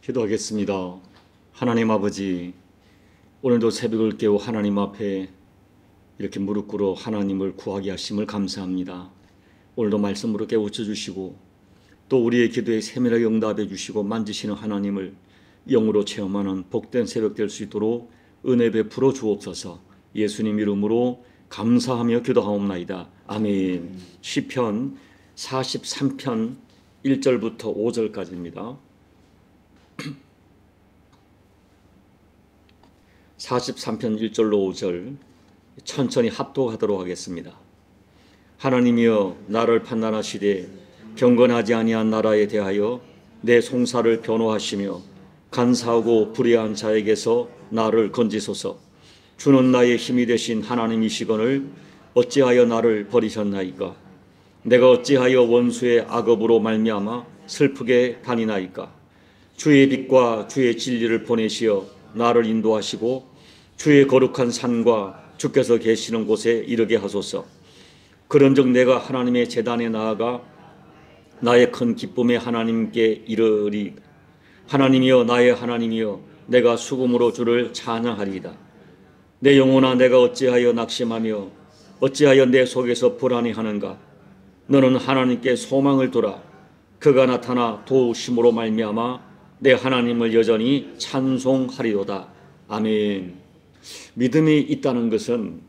기도하겠습니다. 하나님 아버지, 오늘도 새벽을 깨워 하나님 앞에 이렇게 무릎 꿇어 하나님을 구하게 하심을 감사합니다. 오늘도 말씀으로 깨우쳐 주시고 또 우리의 기도에 세밀하게 응답해 주시고 만지시는 하나님을 영으로 체험하는 복된 새벽 될 수 있도록 은혜 베풀어 주옵소서. 예수님 이름으로 감사하며 기도하옵나이다. 아멘. 시편 43편 1절부터 5절까지입니다. 43편 1절로 5절 천천히 합독하도록 하겠습니다. 하나님이여 나를 판단하시되 경건하지 아니한 나라에 대하여 내 송사를 변호하시며 간사하고 불의한 자에게서 나를 건지소서. 주는 나의 힘이 되신 하나님이시거늘 어찌하여 나를 버리셨나이까. 내가 어찌하여 원수의 악업으로 말미암아 슬프게 다니나이까. 주의 빛과 주의 진리를 보내시어 나를 인도하시고 주의 거룩한 산과 주께서 계시는 곳에 이르게 하소서. 그런즉 내가 하나님의 제단에 나아가 나의 큰 기쁨의 하나님께 이르리. 하나님이여 나의 하나님이여 내가 수금으로 주를 찬양하리이다. 내 영혼아 내가 어찌하여 낙심하며 어찌하여 내 속에서 불안해하는가. 너는 하나님께 소망을 두라. 그가 나타나 도우심으로 말미암아 내 하나님을 여전히 찬송하리로다. 아멘. 믿음이 있다는 것은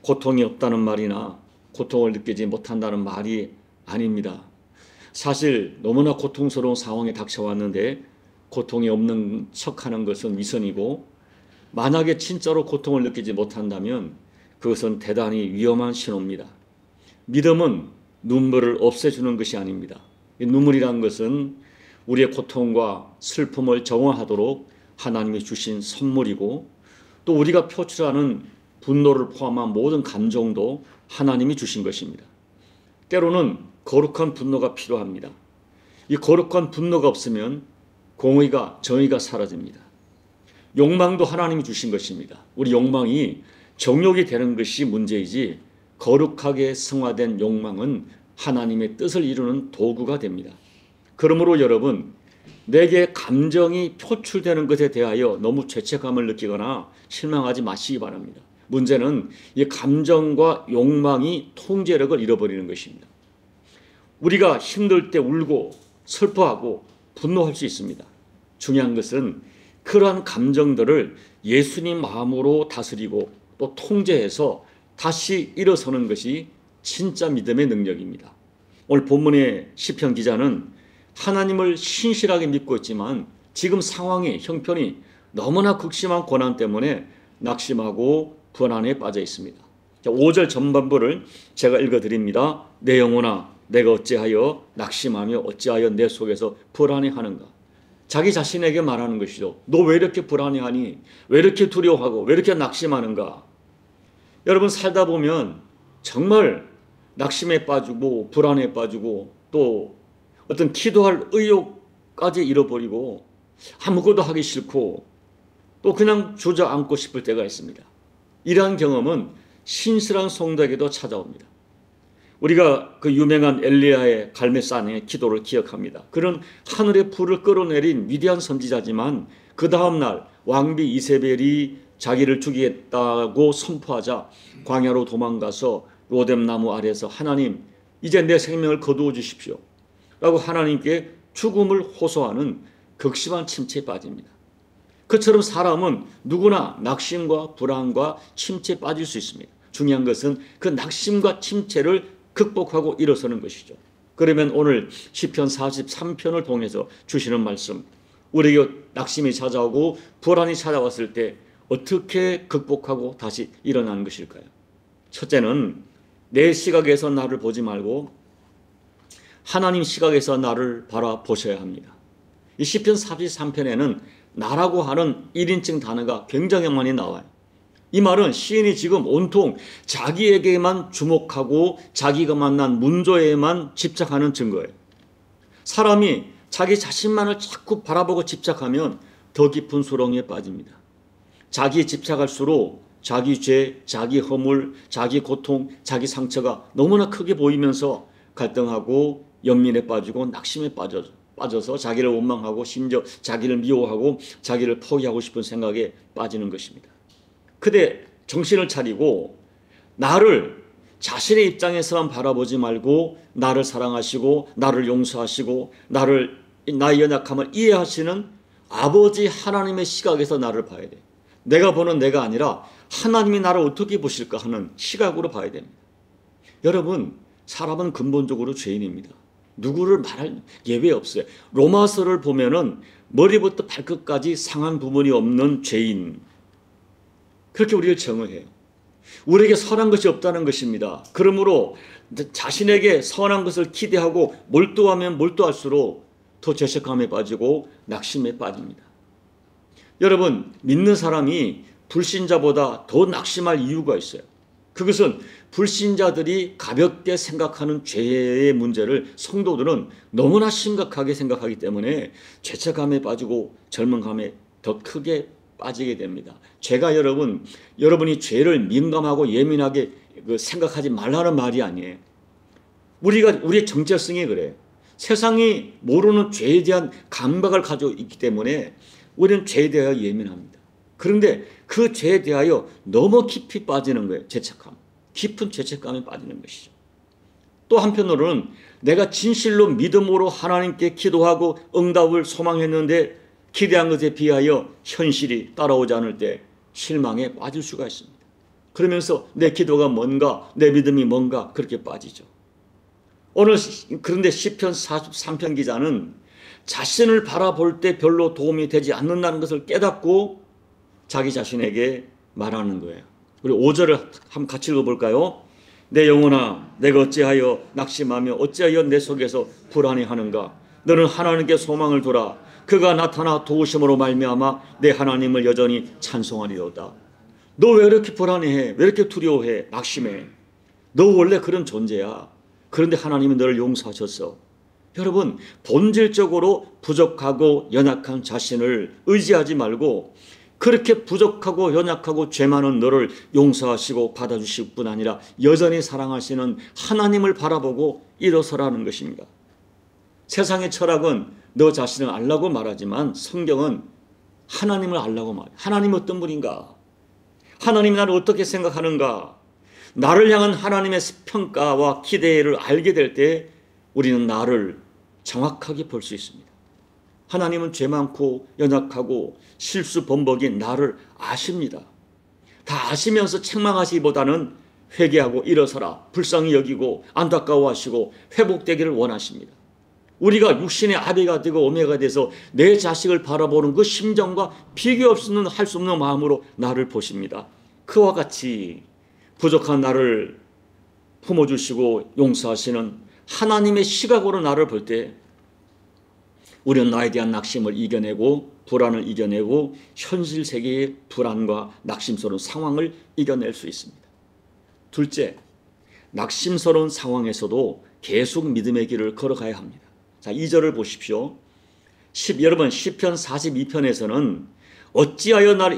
고통이 없다는 말이나 고통을 느끼지 못한다는 말이 아닙니다. 사실 너무나 고통스러운 상황에 닥쳐왔는데 고통이 없는 척하는 것은 위선이고, 만약에 진짜로 고통을 느끼지 못한다면 그것은 대단히 위험한 신호입니다. 믿음은 눈물을 없애주는 것이 아닙니다. 눈물이란 것은 우리의 고통과 슬픔을 정화하도록 하나님이 주신 선물이고, 또 우리가 표출하는 분노를 포함한 모든 감정도 하나님이 주신 것입니다. 때로는 거룩한 분노가 필요합니다. 이 거룩한 분노가 없으면 공의가, 정의가 사라집니다. 욕망도 하나님이 주신 것입니다. 우리 욕망이 정욕이 되는 것이 문제이지 거룩하게 성화된 욕망은 하나님의 뜻을 이루는 도구가 됩니다. 그러므로 여러분, 내게 감정이 표출되는 것에 대하여 너무 죄책감을 느끼거나 실망하지 마시기 바랍니다. 문제는 이 감정과 욕망이 통제력을 잃어버리는 것입니다. 우리가 힘들 때 울고 슬퍼하고 분노할 수 있습니다. 중요한 것은 그러한 감정들을 예수님 마음으로 다스리고 또 통제해서 다시 일어서는 것이 진짜 믿음의 능력입니다. 오늘 본문의 시편 기자는 하나님을 신실하게 믿고 있지만 지금 상황이, 형편이 너무나 극심한 고난 때문에 낙심하고 불안에 빠져 있습니다. 5절 전반부를 제가 읽어드립니다. 내 영혼아 내가 어찌하여 낙심하며 어찌하여 내 속에서 불안해하는가. 자기 자신에게 말하는 것이죠. 너 왜 이렇게 불안해하니? 왜 이렇게 두려워하고 왜 이렇게 낙심하는가? 여러분, 살다 보면 정말 낙심에 빠지고 불안에 빠지고 또 어떤 기도할 의욕까지 잃어버리고 아무것도 하기 싫고 또 그냥 주저앉고 싶을 때가 있습니다. 이러한 경험은 신실한 성도에게도 찾아옵니다. 우리가 그 유명한 엘리야의 갈멜산의 기도를 기억합니다. 그는 하늘의 불을 끌어내린 위대한 선지자지만 그 다음날 왕비 이세벨이 자기를 죽이겠다고 선포하자 광야로 도망가서 로뎀나무 아래서 하나님 이제 내 생명을 거두어 주십시오 라고 하나님께 죽음을 호소하는 극심한 침체에 빠집니다. 그처럼 사람은 누구나 낙심과 불안과 침체에 빠질 수 있습니다. 중요한 것은 그 낙심과 침체를 극복하고 일어서는 것이죠. 그러면 오늘 시편 43편을 통해서 주시는 말씀, 우리에게 낙심이 찾아오고 불안이 찾아왔을 때 어떻게 극복하고 다시 일어나는 것일까요? 첫째는 내 시각에서 나를 보지 말고 하나님 시각에서 나를 바라보셔야 합니다. 이 시편 43편에는 나라고 하는 1인칭 단어가 굉장히 많이 나와요. 이 말은 시인이 지금 온통 자기에게만 주목하고 자기가 만난 문조에만 집착하는 증거예요. 사람이 자기 자신만을 자꾸 바라보고 집착하면 더 깊은 수렁에 빠집니다. 자기에 집착할수록 자기 죄, 자기 허물, 자기 고통, 자기 상처가 너무나 크게 보이면서 갈등하고 연민에 빠지고 낙심에 빠져요. 빠져서 자기를 원망하고 심지어 자기를 미워하고 자기를 포기하고 싶은 생각에 빠지는 것입니다. 그때 정신을 차리고 나를 자신의 입장에서만 바라보지 말고 나를 사랑하시고 나를 용서하시고 나의 연약함을 이해하시는 아버지 하나님의 시각에서 나를 봐야 돼. 내가 보는 내가 아니라 하나님이 나를 어떻게 보실까 하는 시각으로 봐야 됩니다. 여러분, 사람은 근본적으로 죄인입니다. 누구를 말할 예외 없어요. 로마서를 보면은 머리부터 발끝까지 상한 부분이 없는 죄인, 그렇게 우리를 정의해요. 우리에게 선한 것이 없다는 것입니다. 그러므로 자신에게 선한 것을 기대하고 몰두하면 몰두할수록 더 죄책감에 빠지고 낙심에 빠집니다. 여러분, 믿는 사람이 불신자보다 더 낙심할 이유가 있어요. 그것은 불신자들이 가볍게 생각하는 죄의 문제를 성도들은 너무나 심각하게 생각하기 때문에 죄책감에 빠지고 절망감에 더 크게 빠지게 됩니다. 죄가 여러분이 죄를 민감하고 예민하게 생각하지 말라는 말이 아니에요. 우리의 정체성이 그래. 세상이 모르는 죄에 대한 감각을 가지고 있기 때문에 우리는 죄에 대하여 예민합니다. 그런데 그 죄에 대하여 너무 깊이 빠지는 거예요. 죄책감. 깊은 죄책감에 빠지는 것이죠. 또 한편으로는 내가 진실로 믿음으로 하나님께 기도하고 응답을 소망했는데 기대한 것에 비하여 현실이 따라오지 않을 때 실망에 빠질 수가 있습니다. 그러면서 내 기도가 뭔가, 내 믿음이 뭔가 그렇게 빠지죠. 그런데 시편 43편 기자는 자신을 바라볼 때 별로 도움이 되지 않는다는 것을 깨닫고 자기 자신에게 말하는 거예요. 우리 5절을 한번 같이 읽어볼까요? 내 영혼아, 내가 어찌하여 낙심하며 어찌하여 내 속에서 불안해하는가? 너는 하나님께 소망을 두라. 그가 나타나 도우심으로 말미암아 내 하나님을 여전히 찬송하리로다. 너 왜 이렇게 불안해해? 왜 이렇게 두려워해? 낙심해? 너 원래 그런 존재야. 그런데 하나님은 너를 용서하셨어. 여러분, 본질적으로 부족하고 연약한 자신을 의지하지 말고 그렇게 부족하고 연약하고 죄 많은 너를 용서하시고 받아주실 뿐 아니라 여전히 사랑하시는 하나님을 바라보고 일어서라는 것입니다. 세상의 철학은 너 자신을 알라고 말하지만 성경은 하나님을 알라고 말해요. 하나님이 어떤 분인가? 하나님이 나를 어떻게 생각하는가? 나를 향한 하나님의 평가와 기대를 알게 될 때 우리는 나를 정확하게 볼 수 있습니다. 하나님은 죄 많고 연약하고 실수 범벅인 나를 아십니다. 다 아시면서 책망하시기보다는 회개하고 일어서라, 불쌍히 여기고 안타까워하시고 회복되기를 원하십니다. 우리가 육신의 아비가 되고 오메가 돼서 내 자식을 바라보는 그 심정과 비교 없이는 할 수 없는 마음으로 나를 보십니다. 그와 같이 부족한 나를 품어주시고 용서하시는 하나님의 시각으로 나를 볼 때 우리는 나에 대한 낙심을 이겨내고 불안을 이겨내고 현실 세계의 불안과 낙심스러운 상황을 이겨낼 수 있습니다. 둘째, 낙심스러운 상황에서도 계속 믿음의 길을 걸어가야 합니다. 자, 2절을 보십시오. 여러분, 시편 42편에서는 어찌하여 나를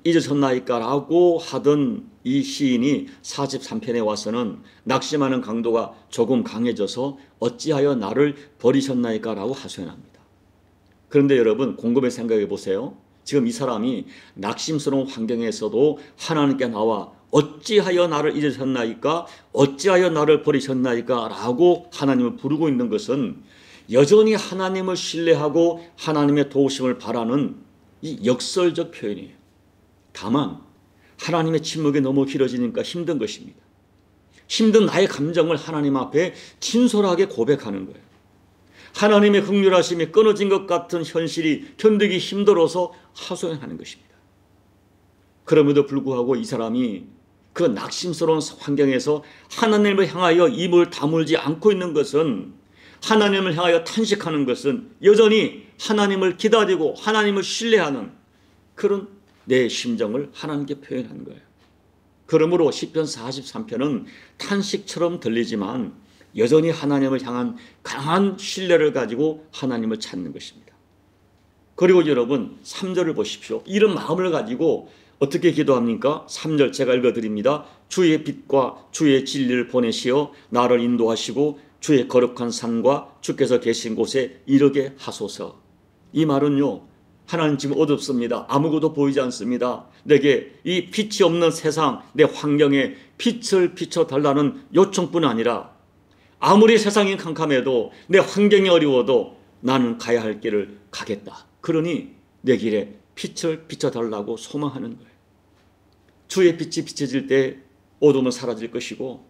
잊으셨나이까 라고 하던 이 시인이 43편에 와서는 낙심하는 강도가 조금 강해져서 어찌하여 나를 버리셨나이까 라고 하소연합니다. 그런데 여러분, 곰곰이 생각해 보세요. 지금 이 사람이 낙심스러운 환경에서도 하나님께 나와 어찌하여 나를 잊으셨나이까, 어찌하여 나를 버리셨나이까 라고 하나님을 부르고 있는 것은 여전히 하나님을 신뢰하고 하나님의 도우심을 바라는 이 역설적 표현이에요. 다만 하나님의 침묵이 너무 길어지니까 힘든 것입니다. 힘든 나의 감정을 하나님 앞에 진솔하게 고백하는 거예요. 하나님의 긍휼하심이 끊어진 것 같은 현실이 견디기 힘들어서 하소연하는 것입니다. 그럼에도 불구하고 이 사람이 그 낙심스러운 환경에서 하나님을 향하여 입을 다물지 않고 있는 것은, 하나님을 향하여 탄식하는 것은 여전히 하나님을 기다리고 하나님을 신뢰하는 그런 내 심정을 하나님께 표현한 거예요. 그러므로 시편 43편은 탄식처럼 들리지만 여전히 하나님을 향한 강한 신뢰를 가지고 하나님을 찾는 것입니다. 그리고 여러분, 3절을 보십시오. 이런 마음을 가지고 어떻게 기도합니까? 3절 제가 읽어드립니다. 주의 빛과 주의 진리를 보내시어 나를 인도하시고 주의 거룩한 산과 주께서 계신 곳에 이르게 하소서. 이 말은요, 하나님 지금 어둡습니다. 아무것도 보이지 않습니다. 내게 이 빛이 없는 세상, 내 환경에 빛을 비춰달라는 요청뿐 아니라 아무리 세상이 캄캄해도 내 환경이 어려워도 나는 가야 할 길을 가겠다. 그러니 내 길에 빛을 비춰달라고 소망하는 거예요. 주의 빛이 비춰질 때 어둠은 사라질 것이고,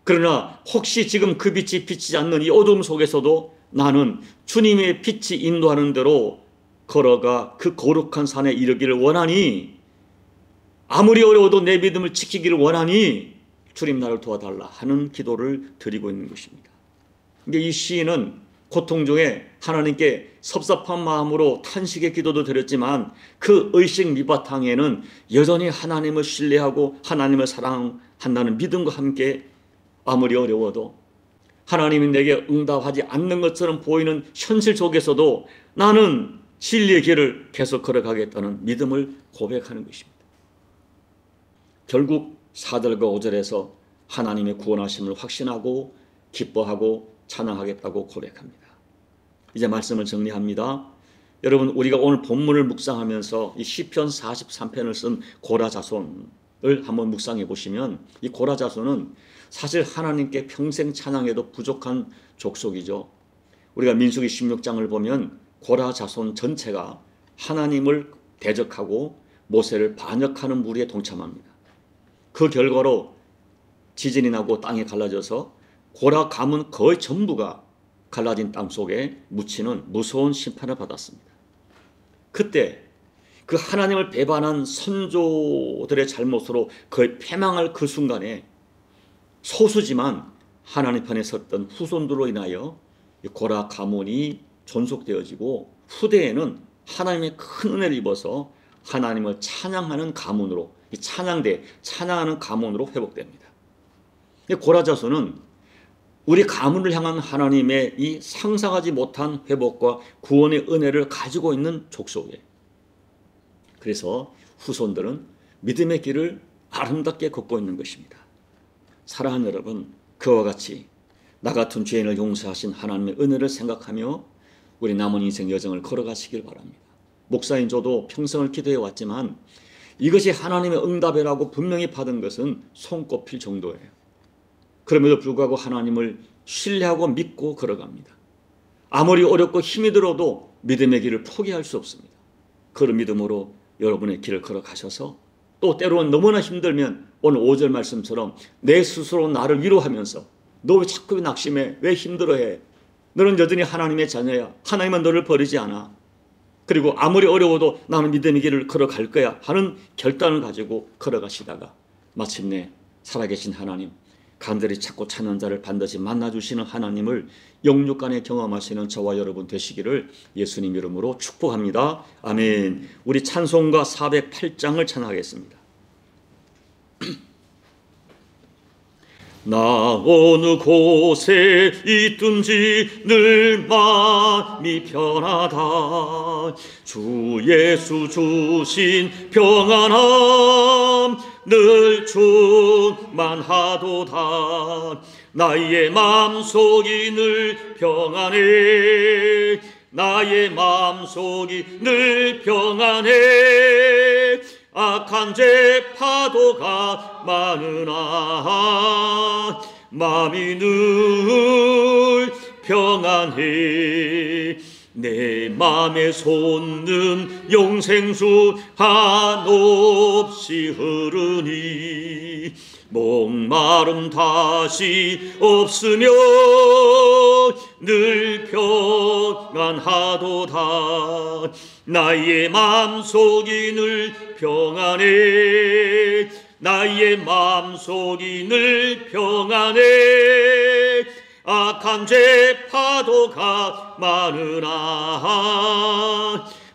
그러나 혹시 지금 그 빛이 비치지 않는 이 어둠 속에서도 나는 주님의 빛이 인도하는 대로 걸어가 그 거룩한 산에 이르기를 원하니, 아무리 어려워도 내 믿음을 지키기를 원하니 주님 나를 도와달라 하는 기도를 드리고 있는 것입니다. 이 시인은 고통 중에 하나님께 섭섭한 마음으로 탄식의 기도도 드렸지만 그 의식 밑바탕에는 여전히 하나님을 신뢰하고 하나님을 사랑한다는 믿음과 함께 아무리 어려워도 하나님이 내게 응답하지 않는 것처럼 보이는 현실 속에서도 나는 진리의 길을 계속 걸어가겠다는 믿음을 고백하는 것입니다. 결국 4절과 5절에서 하나님의 구원하심을 확신하고 기뻐하고 찬양하겠다고 고백합니다. 이제 말씀을 정리합니다. 여러분, 우리가 오늘 본문을 묵상하면서 이 시편 43편을 쓴 고라자손을 한번 묵상해 보시면, 이 고라자손은 사실 하나님께 평생 찬양해도 부족한 족속이죠. 우리가 민수기 16장을 보면 고라자손 전체가 하나님을 대적하고 모세를 반역하는 무리에 동참합니다. 그 결과로 지진이 나고 땅이 갈라져서 고라 가문 거의 전부가 갈라진 땅 속에 묻히는 무서운 심판을 받았습니다. 그때 그 하나님을 배반한 선조들의 잘못으로 거의 패망할 그 순간에 소수지만 하나님 편에 섰던 후손들로 인하여 고라 가문이 존속되어지고 후대에는 하나님의 큰 은혜를 입어서 하나님을 찬양하는 가문으로, 찬양하는 가문으로 회복됩니다. 고라 자손은 우리 가문을 향한 하나님의 이 상상하지 못한 회복과 구원의 은혜를 가지고 있는 족속이에요. 그래서 후손들은 믿음의 길을 아름답게 걷고 있는 것입니다. 사랑하는 여러분, 그와 같이 나 같은 죄인을 용서하신 하나님의 은혜를 생각하며 우리 남은 인생 여정을 걸어가시길 바랍니다. 목사인 저도 평생을 기도해 왔지만 이것이 하나님의 응답이라고 분명히 받은 것은 손꼽힐 정도예요. 그럼에도 불구하고 하나님을 신뢰하고 믿고 걸어갑니다. 아무리 어렵고 힘이 들어도 믿음의 길을 포기할 수 없습니다. 그런 믿음으로 여러분의 길을 걸어가셔서 또 때로는 너무나 힘들면 오늘 5절 말씀처럼 내 스스로 나를 위로하면서 너 왜 자꾸 낙심해? 왜 힘들어해? 너는 여전히 하나님의 자녀야. 하나님은 너를 버리지 않아. 그리고 아무리 어려워도 나는 믿음의 길을 걸어갈 거야 하는 결단을 가지고 걸어가시다가 마침내 살아계신 하나님, 간절히 찾고 찾는 자를 반드시 만나주시는 하나님을 영육간에 경험하시는 저와 여러분 되시기를 예수님 이름으로 축복합니다. 아멘. 우리 찬송가 408장을 찬양하겠습니다. 나 어느 곳에 있든지 늘 마음이 편하다. 주 예수 주신 평안함 늘 충만하도다. 나의 마음속이 늘 평안해. 나의 마음속이 늘 평안해. 악한 죄 파도가 많으나 마음이 늘 평안해. 내 맘에 솟는 용생수 한없이 흐르니 목마름 다시 없으며 늘 평안하도다. 나의 마음속이 늘 평안해. 나의 마음속이 늘 평안해. 악한 죄 파도가 많으나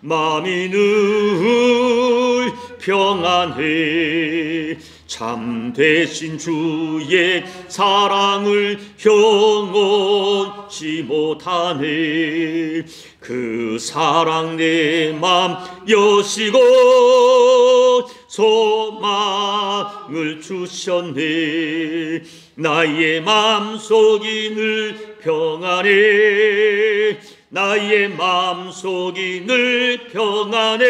마음이 늘 평안해. 참되신 주의 사랑을 형언치 못하네. 그 사랑 내 맘 여시고 소망을 주셨네. 나의 마음속이 늘 평안해. 나의 마음속이 늘 평안해.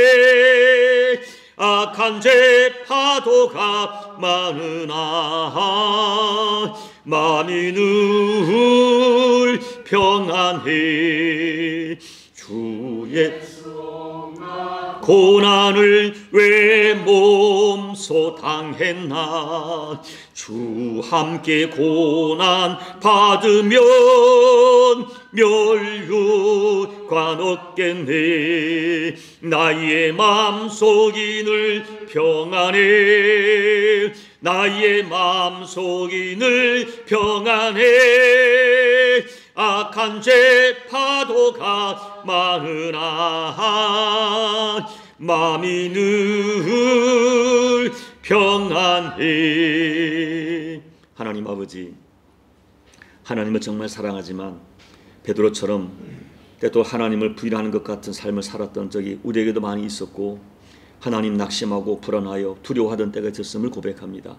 악한 죄 파도가 많으나 마음이 늘 평안해. 주의 고난을 왜 몸소 당했나. 주 함께 고난 받으면 멸류관 얻겠네. 나의 마음속이 늘 평안해. 나의 마음속이 늘 평안해. 악한 죄 파도가 많으나 마음이 늘 평안해. 하나님 아버지, 하나님을 정말 사랑하지만 베드로처럼 때또 하나님을 부인하는 것 같은 삶을 살았던 적이 우리에게도 많이 있었고, 하나님 낙심하고 불안하여 두려워하던 때가 있었음을 고백합니다.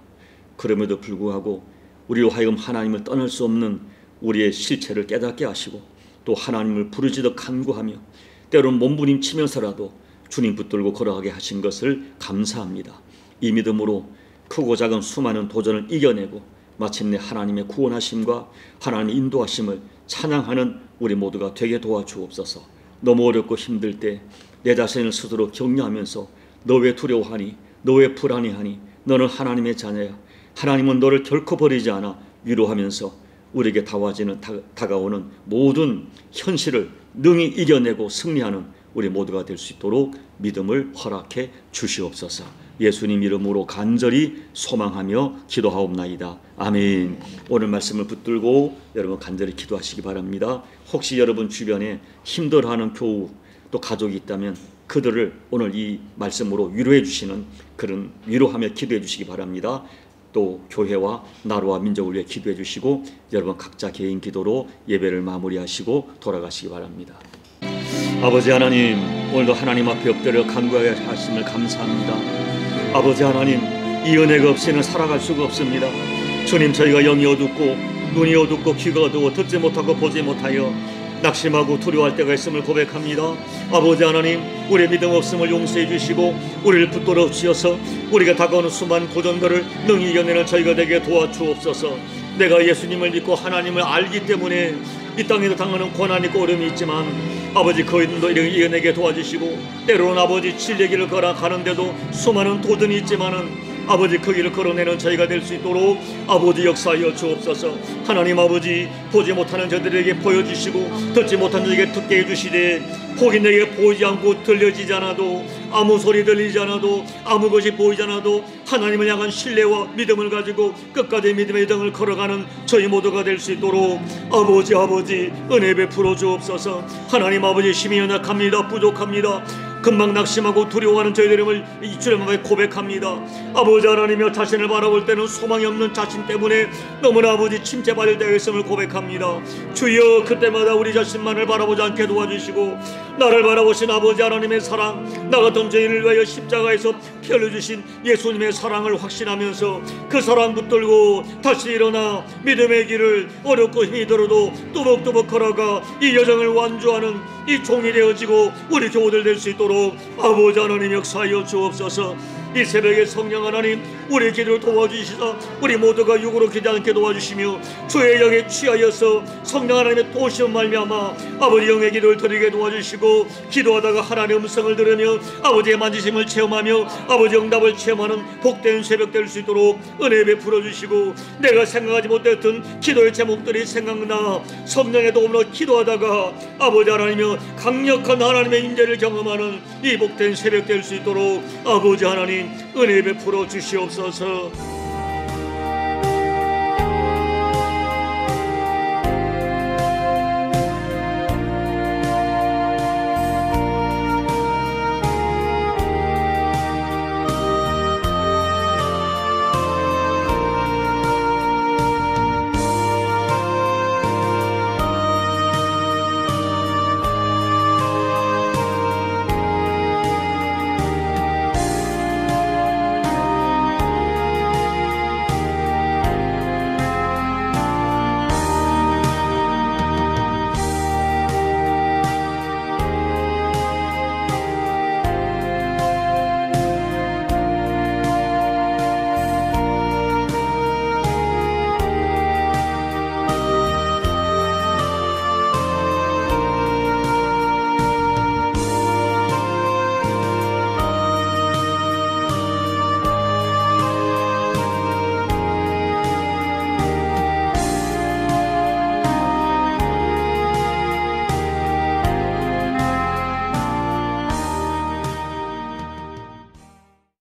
그럼에도 불구하고 우리로 하여금 하나님을 떠날 수 없는 우리의 실체를 깨닫게 하시고, 또 하나님을 부르짖어 간구하며 때로는 몸부림치면서라도 주님 붙들고 걸어가게 하신 것을 감사합니다. 이 믿음으로 크고 작은 수많은 도전을 이겨내고 마침내 하나님의 구원하심과 하나님의 인도하심을 찬양하는 우리 모두가 되게 도와주옵소서. 너무 어렵고 힘들 때 내 자신을 스스로 격려하면서 너 왜 두려워하니? 너 왜 불안해하니? 너는 하나님의 자녀야. 하나님은 너를 결코 버리지 않아. 위로하면서 우리에게 다가오는 모든 현실을 능히 이겨내고 승리하는 우리 모두가 될 수 있도록 믿음을 허락해 주시옵소서. 예수님 이름으로 간절히 소망하며 기도하옵나이다. 아멘. 오늘 말씀을 붙들고 여러분 간절히 기도하시기 바랍니다. 혹시 여러분 주변에 힘들어하는 교우 또 가족이 있다면 그들을 오늘 이 말씀으로 위로해 주시는 그런 위로하며 기도해 주시기 바랍니다. 또 교회와 나라와 민족을 위해 기도해 주시고 여러분 각자 개인 기도로 예배를 마무리하시고 돌아가시기 바랍니다. 아버지 하나님, 오늘도 하나님 앞에 엎드려 간구하게 하심을 감사합니다. 아버지 하나님, 이 은혜가 없이는 살아갈 수가 없습니다. 주님, 저희가 영이 어둡고 눈이 어둡고 귀가 어두워 듣지 못하고 보지 못하여 낙심하고 두려워할 때가 있음을 고백합니다. 아버지 하나님, 우리의 믿음 없음을 용서해 주시고 우리를 붙들어 주셔서 우리가 다가오는 수많은 도전들을 능히 이겨내는 저희가 되게 도와주옵소서. 내가 예수님을 믿고 하나님을 알기 때문에 이 땅에도 당하는 고난이 있고 어려움이 있지만 아버지 그 일도 이겨내게 도와주시고, 때로는 아버지 진리의 길을 걸어가는데도 수많은 도전이 있지만은 아버지 그 길을 걸어내는 저희가 될 수 있도록 아버지 역사하여 주옵소서. 하나님 아버지, 보지 못하는 저들에게 보여주시고 듣지 못하는 저에게 듣게 해주시되, 혹이 내게 보이지 않고 들려지지 않아도, 아무 소리 들리지 않아도, 아무 것이 보이지 않아도 하나님을 향한 신뢰와 믿음을 가지고 끝까지 믿음의 등을 걸어가는 저희 모두가 될 수 있도록 아버지 은혜 베풀어 주옵소서. 하나님 아버지, 힘이 연약합니다. 부족합니다. 금방 낙심하고 두려워하는 저희들임을 이 주님 앞에 고백합니다. 아버지 하나님이여, 자신을 바라볼 때는 소망이 없는 자신 때문에 너무나 아버지 침체받을 때가 있음을 고백합니다. 주여, 그때마다 우리 자신만을 바라보지 않게 도와주시고 나를 바라보신 아버지 하나님의 사랑, 나 같은 죄인을 위하여 십자가에서 피 흘려주신 예수님의 사랑을 확신하면서 그 사랑 붙들고 다시 일어나 믿음의 길을 어렵고 힘이 들어도 뚜벅뚜벅 걸어가 이 여정을 완주하는 이 종이 되어지고 우리 교우들 될 수 있도록 아버지 하나님 역사하여 주옵소서. 이 새벽에 성령 하나님, 우리의 기도를 도와주시사 우리 모두가 육으로 기지 않게 도와주시며 주의 영에 취하여서 성령 하나님의 도우시는 말미암아 아버지 영의 기도를 드리게 도와주시고, 기도하다가 하나님의 음성을 들으며 아버지의 만지심을 체험하며 아버지 응답을 체험하는 복된 새벽 될 수 있도록 은혜 베풀어 주시고, 내가 생각하지 못했던 기도의 제목들이 생각나 성령의 도움으로 기도하다가 아버지 하나님이여 강력한 하나님의 임재를 경험하는 이 복된 새벽 될 수 있도록 아버지 하나님 은혜 베풀어 주시옵소서.